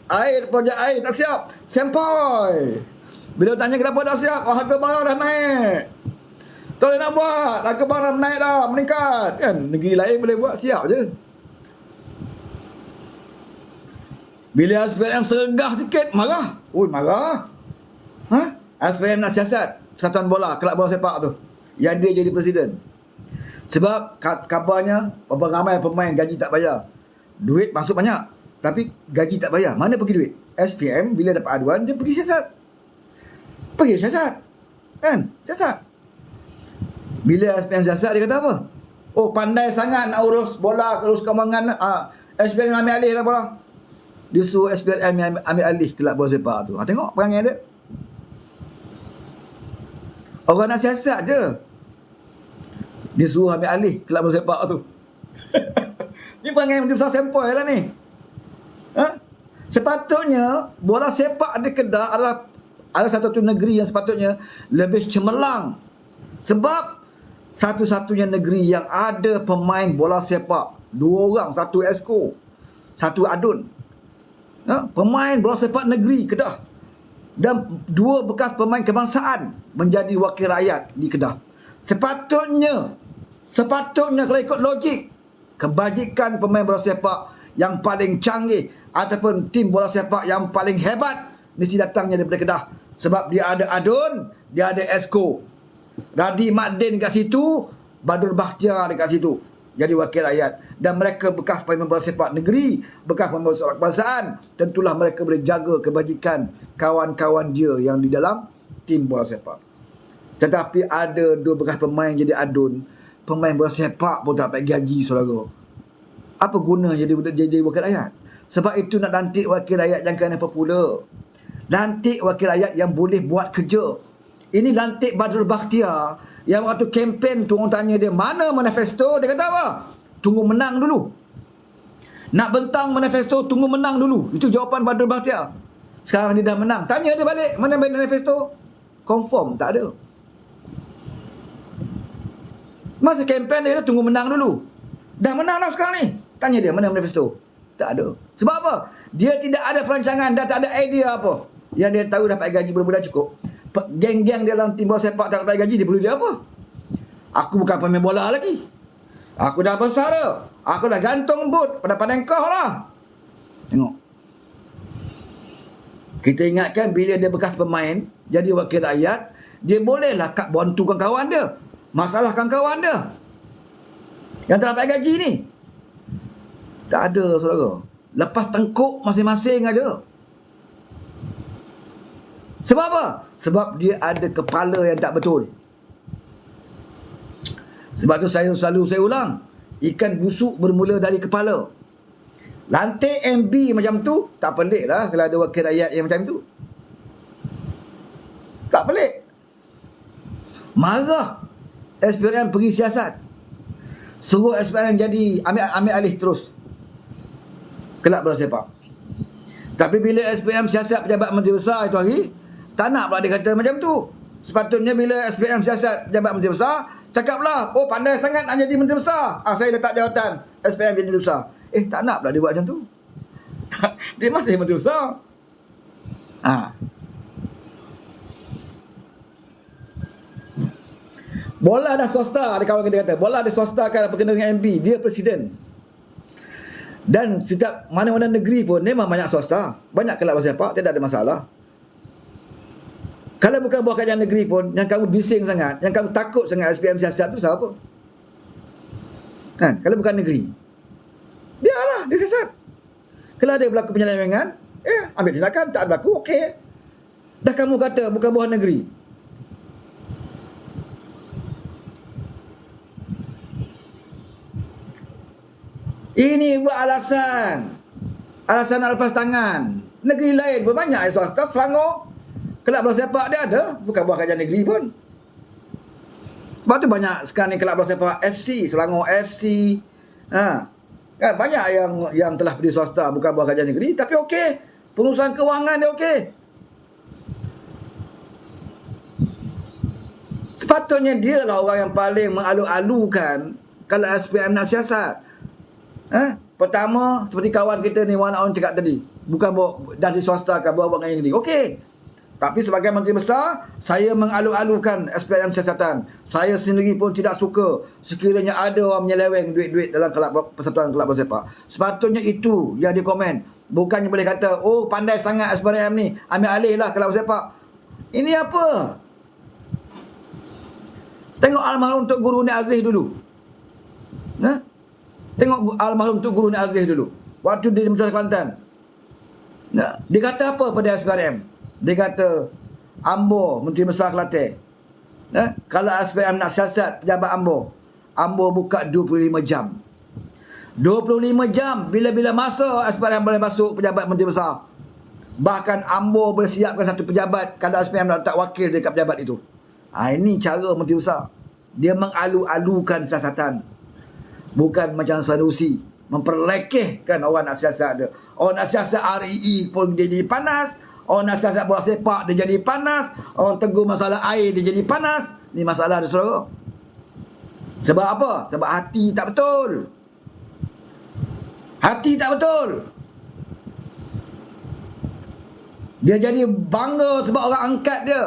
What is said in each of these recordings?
Air, projek air tak siap. Sempoi. Bila tanya kenapa tak siap, oh, harga barang dah naik. Tak boleh nak buat, harga barang naik dah, meningkat. Kan? Negeri lain boleh buat, siap je. Bila SPM sergah sikit, marah. Ui, marah. Ha? SPM nak siasat Persatuan Bola, kelab bola sepak tu, yang dia jadi presiden. Sebab kabarnya berapa ramai pemain gaji tak bayar. Duit masuk banyak, tapi gaji tak bayar. Mana pergi duit? SPM bila dapat aduan, dia pergi siasat. Pergi siasat. Kan? Siasat. Bila SPM siasat, dia kata apa? Oh, pandai sangat nak urus bola, urus kembangan. SPM ambil alih lah bola. Dia suruh SPM ambil alih kelab bola sepak tu. Tengok perangai dia. Orang nak siasat je. Dia suruh ambil alih kelab bola sepak tu. Ni perangai Menteri Besar sempoi lah ni. Ha? Sepatutnya bola sepak di Kedah adalah satu negeri yang sepatutnya lebih cemerlang. Sebab satu-satunya negeri yang ada pemain bola sepak 2 orang, 1 esko, 1 adun. Pemain bola sepak negeri Kedah, dan 2 bekas pemain kebangsaan menjadi wakil rakyat di Kedah. Sepatutnya kalau ikut logik, kebajikan pemain bola sepak yang paling canggih ataupun tim bola sepak yang paling hebat mesti datangnya daripada Kedah. Sebab dia ada adun, dia ada esko. Radi Makdin kat situ, Badur Bakhtiar dekat situ jadi wakil rakyat. Dan mereka bekas pemain bola sepak negeri, bekas pemain bola sepak kebangsaan. Tentulah mereka boleh jaga kebajikan kawan-kawan dia yang di dalam tim bola sepak. Tetapi ada 2 bekas pemain jadi adun, pemain bola sepak pun tak dapat gaji, saudara. Apa guna jadi wakil rakyat? Sebab itu nak lantik wakil rakyat yang kena popular. Lantik wakil rakyat yang boleh buat kerja. Ini lantik Badur Bakhtiar yang waktu kempen tu orang tanya dia, mana manifesto? Dia kata apa? Tunggu menang dulu. Nak bentang manifesto, tunggu menang dulu. Itu jawapan Badur Bakhtiar. Sekarang dia dah menang. Tanya dia balik, mana manifesto? Confirm tak ada. Masa kempen dia tunggu menang dulu. Dah menang dah sekarang ni. Tanya dia, mana manifesto? Tak ada. Sebab apa? Dia tidak ada perancangan dan tak ada idea apa. Yang dia tahu dapat gaji bulan-bulan cukup. Geng-geng dalam tim bola sepak tak dapat gaji, dia perlu dia apa? Aku bukan pemain bola lagi. Aku dah besar dah. Aku dah gantung boot pada pandang kau lah. Tengok. Kita ingatkan bila dia bekas pemain, jadi wakil rakyat, dia bolehlah bantukan kawan dia, masalahkan kawan dia yang tak dapat gaji ni. Tak ada, saudara. Lepas tengkuk masing-masing aja. Sebab apa? Sebab dia ada kepala yang tak betul. Sebab tu saya ulang, ikan busuk bermula dari kepala. Lantik MB macam tu, tak pelik lah kalau ada wakil rakyat yang macam tu. Tak pelik. Marah SPRM pergi siasat, suruh SPRM jadi ambil alih terus kelab bola sepak. Tapi bila SPM siasat pejabat Menteri Besar itu hari, tak nak pula dia kata macam tu. Sepatutnya bila SPM siasat pejabat Menteri Besar, cakaplah, oh pandai sangat nak jadi Menteri Besar. Saya letak jawatan SPM jadi Menteri Besar. Tak nak pula dia buat macam tu. Dia masih Menteri Besar. Bola dah swasta, ada kawan kita kata, bola dah swasta kan berkena dengan MB, dia presiden. Dan setiap mana-mana negeri pun memang banyak swasta, banyak kelab bola sepak, tidak ada masalah. Kalau bukan buah kerajaan negeri pun, yang kamu bising sangat, yang kamu takut sangat SPM siasat tu siapa? Kan? Kalau bukan negeri, biarlah dia siasat. Kalau ada berlaku penyelewengan, ambil tindakan. Tak berlaku, okey. Dah kamu kata bukan buah negeri. Ini buat alasan nak lepas tangan. Negeri lain pun banyak swasta. Selangor, kelab bola sepak dia ada, bukan buah kerajaan negeri pun. Sebab tu banyak sekarang ni kelab bola sepak FC, Selangor FC. Kan banyak yang telah berdiri swasta, bukan buah kerajaan negeri, tapi okey. Pengurusan kewangan dia okey. Sepatutnya dia lah orang yang paling mengalu-alukan kalau SPM nak siasat. Pertama, seperti kawan kita ni Wan Aun cakap tadi, Bukan dari swasta kan buat dengan yang ini. Okey. Tapi sebagai Menteri Besar, saya mengalu-alukan SPRM siasatan. Saya sendiri pun tidak suka sekiranya ada orang menyeleweng duit-duit dalam persatuan kelab bola sepak. Sepatutnya itu yang dikomen. Bukannya boleh kata, oh pandai sangat SPRM ni, ambil alih lah kelab bola sepak. Ini apa? Tengok almarhum Tok Guru Nik Aziz dulu. Tengok almarhum Tok Guru Nik Aziz dulu. Waktu dia di Menteri Kelantan. Dia kata apa pada SPRM? Dia kata Ambo Menteri Besar Kelantan, kalau SPM nak siasat pejabat Ambo buka 25 jam. 25 jam bila-bila masa SPM boleh masuk pejabat Menteri Besar. Bahkan Ambo boleh siapkan satu pejabat kalau SPM nak letak wakil dekat pejabat itu. Ini cara Menteri Besar. Dia mengalu-alukan siasatan. Bukan macam Sanusi memperlekehkan orang nak siasat dia. Orang nak siasat REE pun dia jadi panas. Orang nak siasat bola sepak dia jadi panas. Orang tegur masalah air dia jadi panas. Ni masalah dia, saudara. Sebab apa? Sebab hati tak betul. Hati tak betul. Dia jadi bangga sebab orang angkat dia.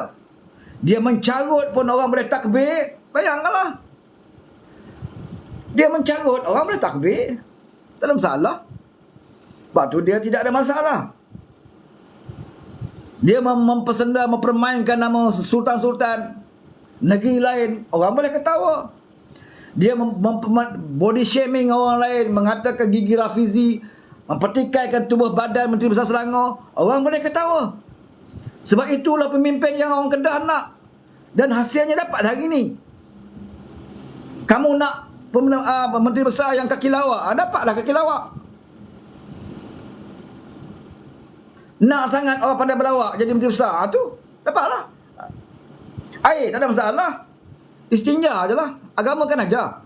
Dia mencarut pun orang boleh takbir. Bayangkanlah. Dia mencarut orang boleh takbir. Tak ada masalah. Sebab tu dia tidak ada masalah. Dia mempermainkan nama sultan-sultan negeri lain, orang boleh ketawa. Dia body shaming orang lain, mengatakan Gigi Rafizi mempertikaikan tubuh badan Menteri Besar Selangor, orang boleh ketawa. Sebab itulah pemimpin yang orang Kedah nak. Dan hasilnya dapat hari ni. Kamu nak Menteri Besar yang kaki lawak, dapatlah kaki lawak. Nak sangat orang pandai berlawak jadi Menteri Besar, tu dapatlah. Air tak ada masalah. Istinja je lah. Agama kan aja.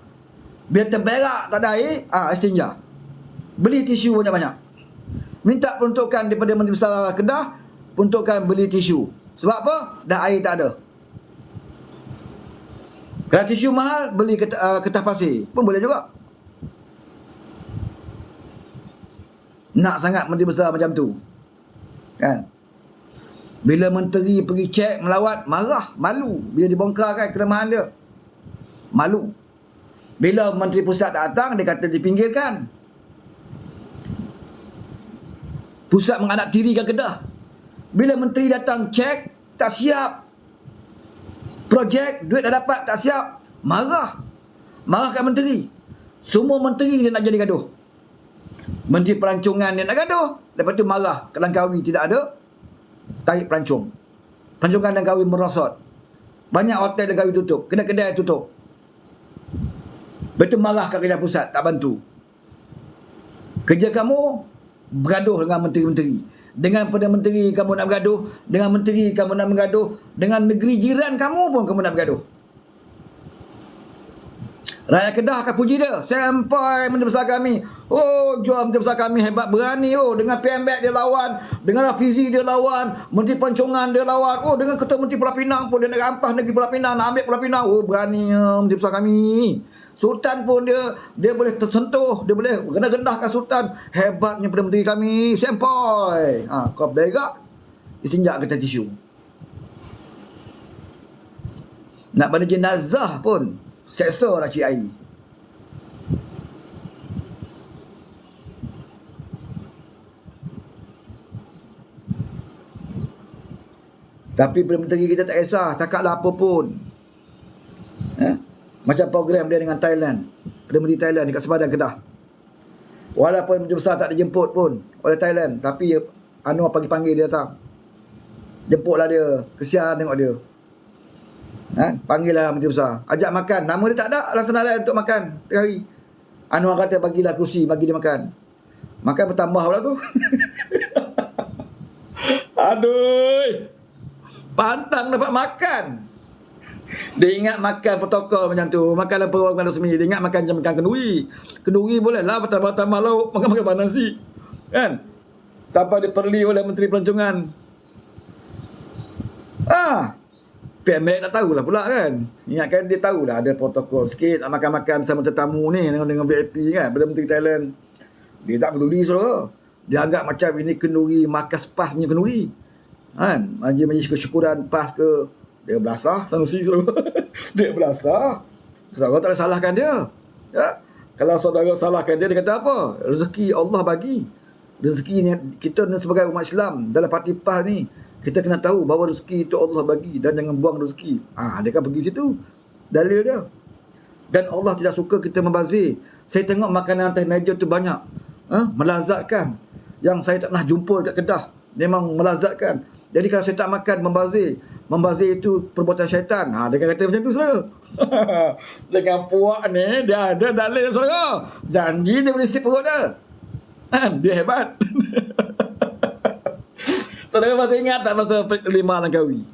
Bila terberak tak ada air, istinja. Beli tisu banyak-banyak. Minta peruntukan daripada Menteri Besar Kedah, peruntukan beli tisu. Sebab apa? Dah air tak ada. Kalau tisu mahal, beli kertas pasir pun boleh juga. Nak sangat Menteri Besar macam tu, kan? Bila menteri pergi cek melawat, marah, malu. Bila dibongkarkan kelemahan dia, malu. Bila Menteri Pusat datang, dia kata dipinggirkan. Pusat mengadaptirikan Kedah. Bila menteri datang cek, tak siap. Projek, duit dah dapat, tak siap. Marah. Marahkan menteri. Semua menteri dia nak jadi gaduh. Menteri Pelancongan dia nak gaduh. Lepas tu marah. Langkawi tidak ada, tarik pelancong. Pelancongan Langkawi merosot. Banyak hotel Langkawi tutup. Kedai-kedai tutup. Lepas tu marah kat kerja pusat, tak bantu. Kerja kamu bergaduh dengan menteri-menteri. Dengan Perdana Menteri kamu nak bergaduh. Dengan menteri kamu nak bergaduh. Dengan negeri jiran kamu pun kamu nak bergaduh. Rakyat Kedah akan puji dia. Sampai Menteri Besar kami. Oh, jual Menteri Besar kami hebat, berani. Oh, dengan PMBek dia lawan. Dengan Rafizi dia lawan. Menteri Pelancongan dia lawan. Oh, dengan Ketua Menteri Pulau Pinang pun dia nak rampas negeri Pulau Pinang, nak ambil Pulau Pinang. Oh, berani Menteri Besar kami. Sultan pun dia boleh tersentuh. Dia boleh kena rendahkan Sultan. Hebatnya Perdana Menteri kami. Sempoi. Kau berak, disinjak kertas tisu. Nak pada jenazah pun seksa nak cik air. Tapi Perdana Menteri kita tak kisah, cakaplah apa pun. Macam program dia dengan Thailand. Perdana Menteri Thailand dekat Sepadan Kedah. Walaupun Menteri Besar tak dijemput pun oleh Thailand, tapi Anwar panggil dia datang. Jemputlah dia, kesian tengok dia. Panggillah Menteri Besar, ajak makan. Nama dia tak ada alasan lain untuk makan tengah hari. Anwar kata bagilah kerusi, bagi dia makan. Makan bertambah pula tu. Aduh, pantang dapat makan. Dia ingat makan protokol macam tu. Makan perwujudan resmi. Dia ingat makan macam makan kenduri. Kenduri boleh lah bertambah-tambah lauk. Makan nasi, kan? Sampai diperli oleh Menteri Pelancongan. PMBek tak tahulah pula, kan? Ingatkan dia tahulah ada protokol sikit. Nak makan-makan bersama tetamu ni dengan VIP, kan? Perdana Menteri Thailand. Dia tak peduli, saudara. Dia anggap macam ini kenduri markas PAS punya kenduri. Kan? Majlis kesyukuran PAS ke, dia belasah Sanusi Sarawak. Dia belasah. Saudara tak boleh salahkan dia. Ya. Kalau saudara salahkan dia, dia kata apa? Rezeki Allah bagi. Rezeki ni kita sebagai umat Islam dalam parti PAS ni, kita kena tahu bahawa rezeki itu Allah bagi dan jangan buang rezeki. Dia kan pergi situ. Dalil dia. Dan Allah tidak suka kita membazir. Saya tengok makanan atas meja tu banyak. Melazatkan. Yang saya tak pernah jumpa dekat Kedah. Memang melazatkan. Jadi kalau saya tak makan, membazir. Membazir itu perbuatan syaitan. Dia kan kata macam tu, saudara. Dengan puak ni, dia ada dalil, saudara. Janji dia boleh sip perut dia. Dia hebat. Saudara masih ingat tak masa Lima Langkawi?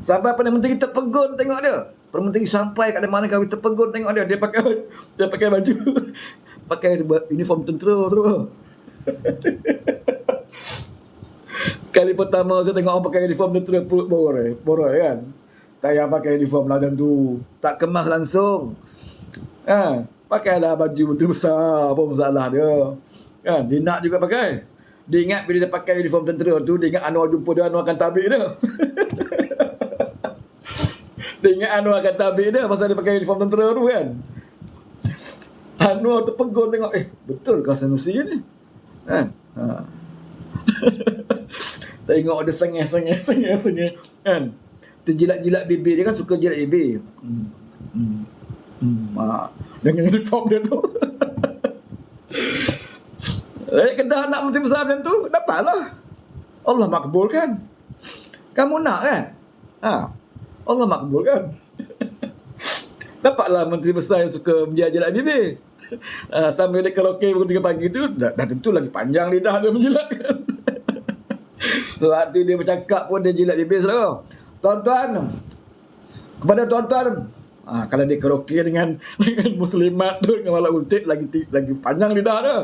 Sampai Perdana Menteri terpegun tengok dia. Perdana Menteri sampai kat Lima Langkawi terpegun tengok dia. Dia pakai baju. Pakai uniform tentera, saudara. Kali pertama saya tengok orang pakai uniform tentera perut boroi kan. Tak payah pakai uniform ladan tu. Tak kemas langsung. Pakailah baju betul besar. Apa masalah dia? Kan? Dia nak juga pakai. Dia ingat bila dia pakai uniform tentera tu, dia ingat Anwar jumpa dia, Anwar akan tabik dia. Dia ingat Anwar akan tabik dia pasal dia pakai uniform tentera tu kan. Anwar terpegun tengok, betul kau Sanusi ni? Kan? Tengok dia sengih kan. Terjilat-jilat bibir, dia kan suka jilat bibir. Dengan uniform dia tu. Kedah nak menteri besar macam tu, dapatlah. Allah makbulkan. Kamu nak kan? Allah makbulkan. Dapatlah menteri besar yang suka menjilat-jilat bibir. Sambil dia karaoke pukul 3 pagi tu, dah tentu lagi panjang lidah dia menjilat kan. Waktu dia bercakap pun dia jilat bibir, saudara. Tuan-tuan, kepada tuan-tuan, kalau dia karaoke dengan muslimat tu, dengan malak untik, lagi panjang lidah dia.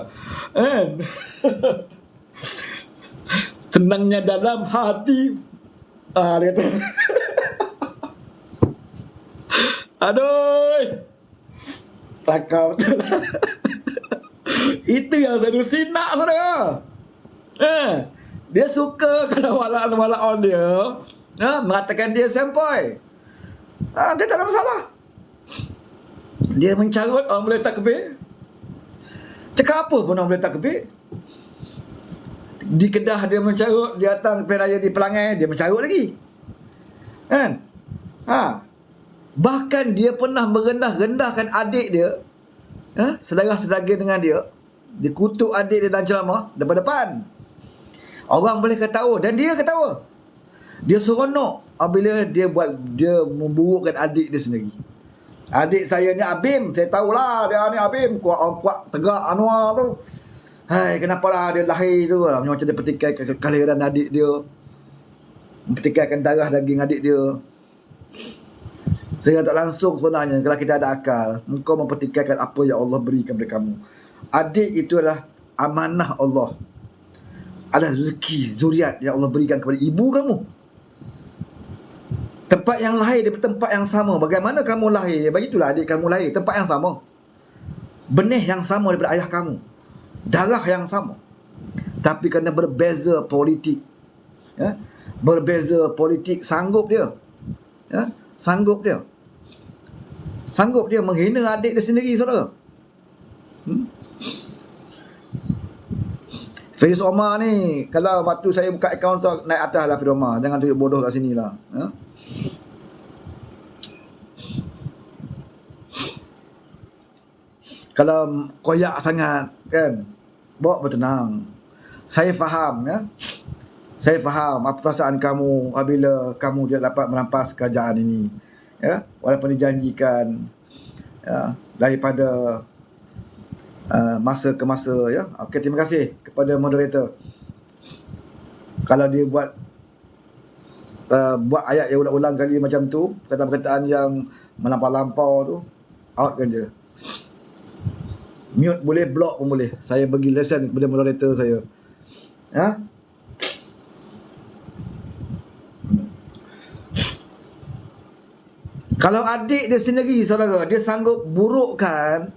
Kan? Senangnya dalam hati. Dia kata. Aduh. Takau betul. Itu yang Sanusi nak, saudara. Dia suka kalau walak-walak dia mengatakan dia sempoi. Dia tak ada masalah. Dia mencarut orang boleh takbir. Cakap apa pun orang boleh takbir. Di Kedah dia mencarut, dia datang ke Raya di Pelangai, dia mencarut lagi. Kan? Bahkan dia pernah merendah-rendahkan adik dia, saudara-saudara dengan dia. Dia kutuk adik dia dalam ceramah depan-depan. Orang boleh ketawa dan dia ketawa. Dia seronok apabila dia memburukkan adik dia sendiri. Adik saya ni Abim, saya tahulah dia ni Abim, kuat tegak Anwar tu. Hai, kenapalah dia lahir tu macam dia petikaikan kelahiran adik dia. Petikaikan darah daging adik dia. Saya tak langsung sebenarnya, kalau kita ada akal, engkau mempertikaikan apa yang Allah berikan kepada kamu. Adik itu adalah amanah Allah. Adalah rezeki zuriat yang Allah berikan kepada ibu kamu. Tempat yang lahir daripada tempat yang sama. Bagaimana kamu lahir, begitulah adik kamu lahir, tempat yang sama. Benih yang sama daripada ayah kamu. Darah yang sama. Tapi kerana berbeza politik, berbeza politik, sanggup dia menghina adik dia sendiri, saudara. Firis Omar ni, kalau waktu saya buka akaun tu, naik atas lah Firis Omar. Jangan tunjuk bodoh kat sini lah. Kalau koyak sangat kan, bawa bertenang. Saya faham Saya faham apa perasaan kamu apabila kamu tidak dapat merampas kerajaan ini. Walaupun dijanjikan daripada masa ke masa. Okey, terima kasih kepada moderator. Kalau dia buat ayat yang ulang-ulang kali macam tu, perkataan-perkataan yang melampau-lampau tu, outkan je. Mute boleh, block pun boleh. Saya bagi lesson kepada moderator saya. Kalau adik dia sendiri, saudara, dia sanggup burukkan,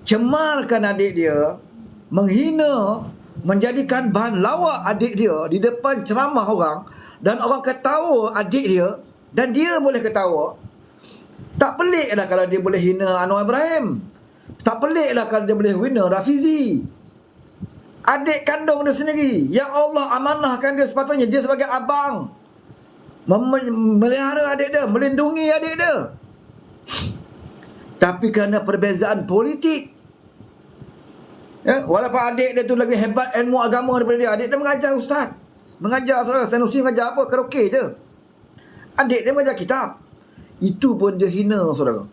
cemarkan adik dia, menghina menjadikan bahan lawak adik dia di depan ceramah orang, dan orang ketawa adik dia dan dia boleh ketawa. Tak pelik lah kalau dia boleh hina Anwar Ibrahim. Tak pelik lah kalau dia boleh hina Rafizi, adik kandung dia sendiri, yang Allah amanahkan dia. Sepatutnya dia sebagai abang melihara adik dia, melindungi adik dia. Tapi kerana perbezaan politik, walaupun adik dia tu lebih hebat ilmu agama daripada dia, adik dia mengajar ustaz, mengajar saudara. Sanusi mengajar apa? Karaoke je. Adik dia mengajar kitab. Itu pun dia hina saudara.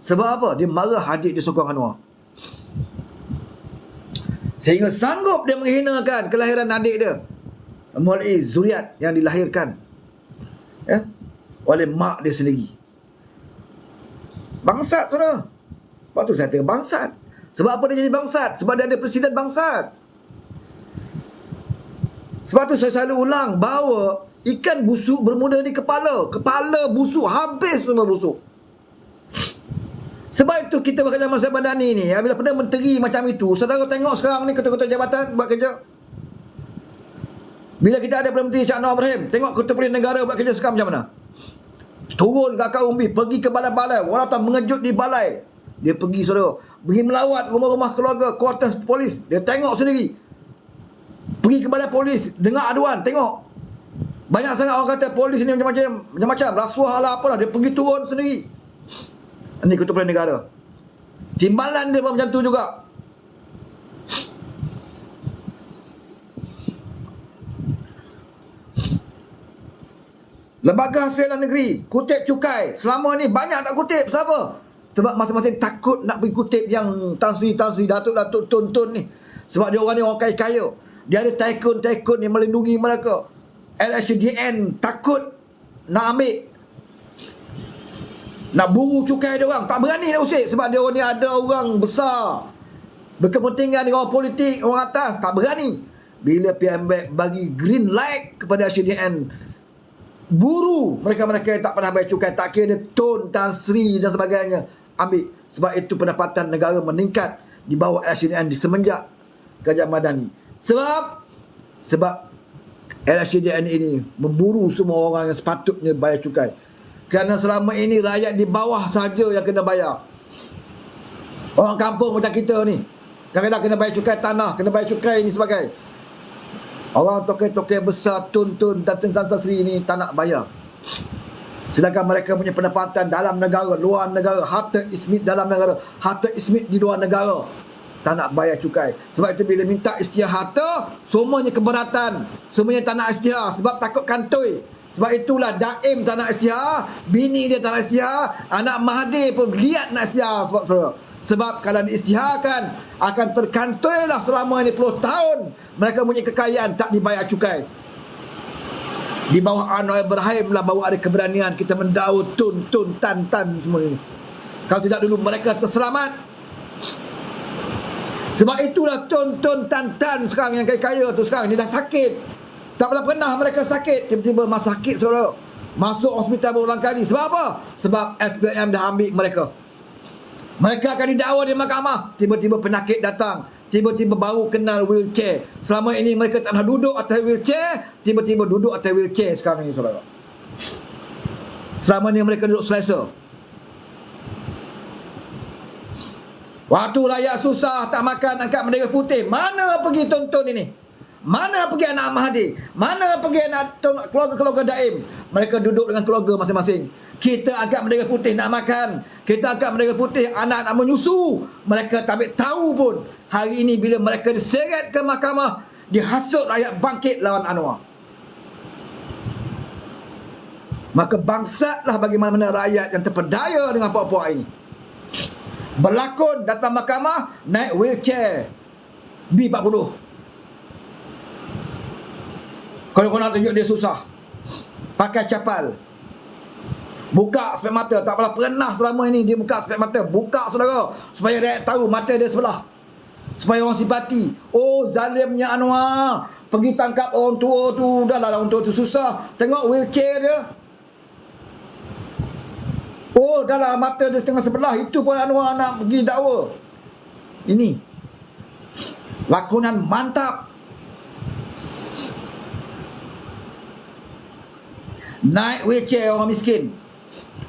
Sebab apa? Dia marah adik dia sokong Anwar, sehingga sanggup dia menghinakan kelahiran adik dia melalui zuriat yang dilahirkan oleh mak dia sendiri. Bangsat saudara. Lepas tu saya kata bangsat. Sebab apa dia jadi bangsat? Sebab dia ada presiden bangsat. Sebab tu saya selalu ulang bahawa ikan busuk bermula di kepala. Kepala busuk, habis semua busuk. Sebab itu kita bekerja Masa Madani ni, bila Perdana Menteri macam itu, saudara tengok sekarang ni ketua-ketua jabatan buat kerja. Bila kita ada Perdana Menteri Cik Anwar Ibrahim, tengok ketua polis negara buat kerja sekarang macam mana. Turun ke akar umbi, pergi ke balai-balai, walaupun mengejut di balai. Dia pergi saudara, pergi melawat rumah-rumah keluarga, kuartus polis. Dia tengok sendiri. Pergi ke balai polis, dengar aduan, tengok. Banyak sangat orang kata polis ni macam-macam, rasuah lah apalah. Dia pergi turun sendiri. Ini ketua polis negara. Timbalan dia pun macam tu juga. Lembaga Hasilan Negeri kutip cukai, selama ni banyak tak kutip. Siapa? Sebab masing-masing takut nak pergi kutip yang Tan Sri, Datuk-Datuk, Tun ni. Sebab dia orang ni orang kaya-kaya. Dia ada tycoon-tycoon yang melindungi mereka. LHDN takut nak ambil, nak buru cukai dia orang. Tak berani nak usik sebab dia orang ni ada orang besar berkepentingan dengan orang politik, orang atas. Tak berani. Bila PMB bagi green light kepada LHDN, buru mereka-mereka yang tak pernah bayar cukai, tak kira dia Tun, Tan Sri dan sebagainya, ambil. Sebab itu pendapatan negara meningkat di bawah LHDN di semenjak Kerajaan Madani. Sebab LHDN ini memburu semua orang yang sepatutnya bayar cukai. Kerana selama ini rakyat di bawah saja yang kena bayar. Orang kampung macam kita ni kadang-kadang kena bayar cukai tanah, kena bayar cukai ini sebagai. Orang tokoh-tokoh besar Tun dan Tan Sri ni tak nak bayar. Sedangkan mereka punya pendapatan dalam negara, luar negara, harta ismit dalam negara, harta ismit di luar negara, tak nak bayar cukai. Sebab itu bila minta isytihar harta, semuanya keberatan, semuanya tak nak isytihar sebab takut kantoi. Sebab itulah Daim tak nak isytihar, bini dia tak nak isytihar, anak Mahathir pun lihat nak isytihar. Sebab kalau diisytiharkan akan terkantoilah selama ini puluh tahun mereka punya kekayaan tak dibayar cukai. Di bawah Anwar Ibrahim lah baru ada keberanian kita mendaur Tun, Tan semua ini. Kalau tidak dulu mereka terselamat. Sebab itulah Tun, Tan sekarang yang kaya-kaya tu sekarang ni dah sakit. Tak pernah mereka sakit, tiba-tiba masuk sakit saudara. Masuk hospital berulang kali. Sebab apa? Sebab SPM dah ambil mereka. Mereka akan didakwa di mahkamah. Tiba-tiba penyakit datang. Tiba-tiba baru kenal wheelchair. Selama ini mereka tak nak duduk atas wheelchair. Tiba-tiba duduk atas wheelchair sekarang ini saudara. Selama ini mereka duduk selesa. Waktu rakyat susah tak makan, angkat bendera putih. Mana pergi Tun ini? Mana pergi anak Mahathir? Mana pergi anak keluarga-keluarga Daim? Mereka duduk dengan keluarga masing-masing. Kita angkat bendera putih nak makan. Kita angkat bendera putih anak nak menyusu. Mereka tak ambil tahu pun. Hari ini bila mereka diseret ke mahkamah, dihasut rakyat bangkit lawan Anwar. Maka bangsatlah bagaimana rakyat yang terpedaya dengan puak-puak ini. Berlakon datang mahkamah, naik wheelchair B40. Kalau kau nak tunjuk dia susah, pakai capal, buka spek mata. Tak pernah selama ini dia buka spek mata. Buka saudara, supaya rakyat tahu mata dia sebelah, supaya orang simpati. Oh zalimnya Anwar, pergi tangkap orang tua tu. Dah lah orang tua tu susah, tengok wheelchair dia. Oh dah lah mata dia setengah sebelah. Itu pun Anwar nak pergi dakwa. Ini lakonan mantap Naik wheelchair orang miskin.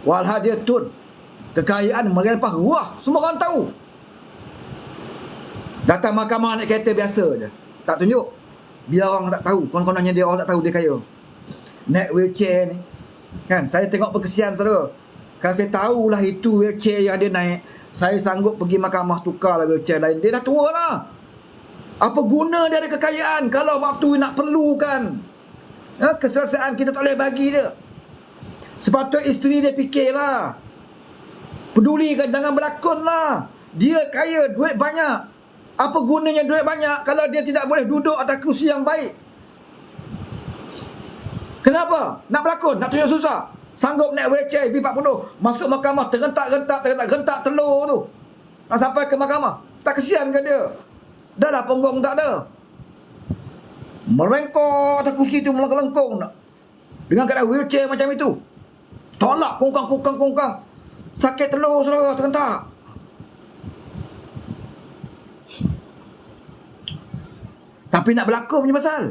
Walhal dia tun. Kekayaan melimpah ruah. Semua orang tahu. Datang mahkamah naik kereta biasa je. Tak tunjuk. Biar orang tak tahu. Konon-kononnya dia orang tak tahu dia kaya. Naik wheelchair ni. Kan, saya tengok berkesian saudara. Kalau saya tahulah itu wheelchair yang dia naik, saya sanggup pergi mahkamah tukarlah wheelchair lain. Dia dah tua lah. Apa guna dia ada kekayaan kalau waktu nak perlukan keselesaan kita tak boleh bagi dia. Sepatutnya isteri dia fikirlah. Pedulikan, jangan berlakon lah. Dia kaya, duit banyak. Apa gunanya duit banyak kalau dia tidak boleh duduk atas kerusi yang baik? Kenapa? Nak berlakon, nak tunjuk susah. Sanggup naik wheelchair B40, masuk mahkamah tergentak telur tu. Nak sampai ke mahkamah. Tak kesian ke dia? Dah lah punggung tak ada. Merengkok atas kursi tu melengkung nak. Dengan keadaan wheelchair macam itu. Tolak kongkang. Sakit telur saudara tergentak. Tapi nak berlakon punya pasal.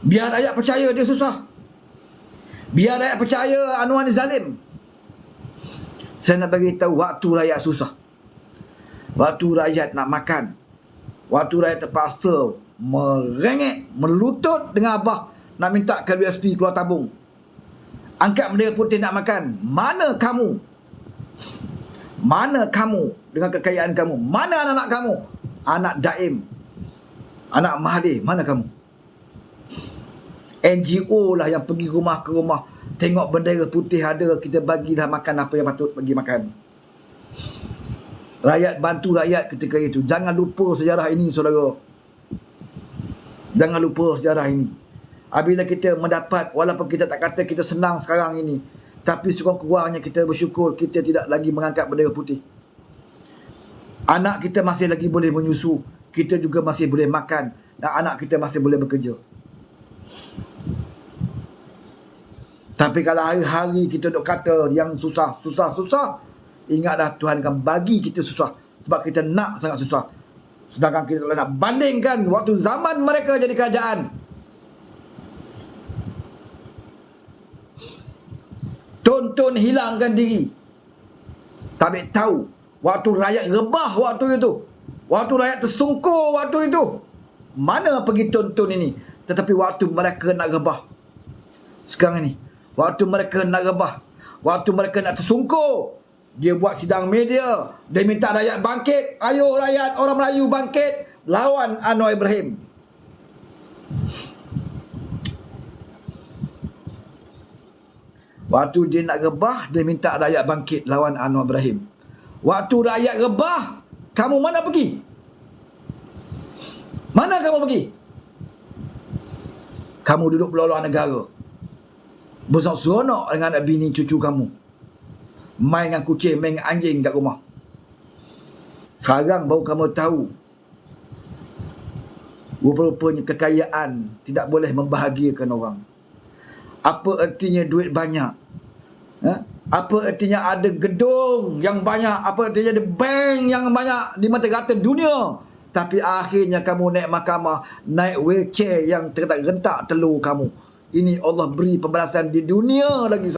Biar rakyat percaya dia susah. Biar rakyat percaya Anwar ni zalim. Saya nak bagi tahu waktu rakyat susah. Waktu rakyat nak makan. Waktu rakyat terpaksa merengek, melutut dengan abah nak minta KWSP keluar tabung. Angkat bendera putih nak makan. Mana kamu? Mana kamu dengan kekayaan kamu? Mana anak-anak kamu? Anak Daim, anak Mahathir, mana kamu? NGO lah yang pergi rumah ke rumah, tengok bendera putih ada, kita bagi dah makan apa yang patut bagi makan. Rakyat bantu rakyat ketika itu. Jangan lupa sejarah ini saudara. Jangan lupa sejarah ini. Apabila kita mendapat, walaupun kita tak kata kita senang sekarang ini, tapi sekurang-kurangnya kita bersyukur kita tidak lagi mengangkat bendera putih. Anak kita masih lagi boleh menyusu. Kita juga masih boleh makan. Dan anak kita masih boleh bekerja. Tapi kalau hari-hari kita duk kata yang susah, ingatlah Tuhan akan bagi kita susah. Sebab kita nak sangat susah. Sedangkan kita kalau nak bandingkan waktu zaman mereka jadi kerajaan, Tun hilangkan diri. Tak tahu waktu rakyat rebah waktu itu, waktu rakyat tersungkur waktu itu, mana pergi Tun ini? Tetapi waktu mereka nak rebah sekarang ni, waktu mereka nak rebah, waktu mereka nak tersungkur, dia buat sidang media, dia minta rakyat bangkit. Ayo rakyat, orang Melayu bangkit lawan Anwar Ibrahim. Waktu dia nak rebah, dia minta rakyat bangkit lawan Anwar Ibrahim. Waktu rakyat rebah, kamu mana pergi? Mana kamu pergi? Kamu duduk pelolong negara, berseronok dengan anak bini cucu kamu, main dengan kucing, main dengan anjing kat rumah. Sekarang baru kamu tahu rupa-rupanya kekayaan tidak boleh membahagiakan orang. Apa artinya duit banyak? Apa artinya ada gedung yang banyak? Apa artinya ada bank yang banyak di mata-mata dunia? Tapi akhirnya kamu naik mahkamah, naik wheelchair yang tergentak telur kamu. Ini Allah beri pembalasan di dunia lagi.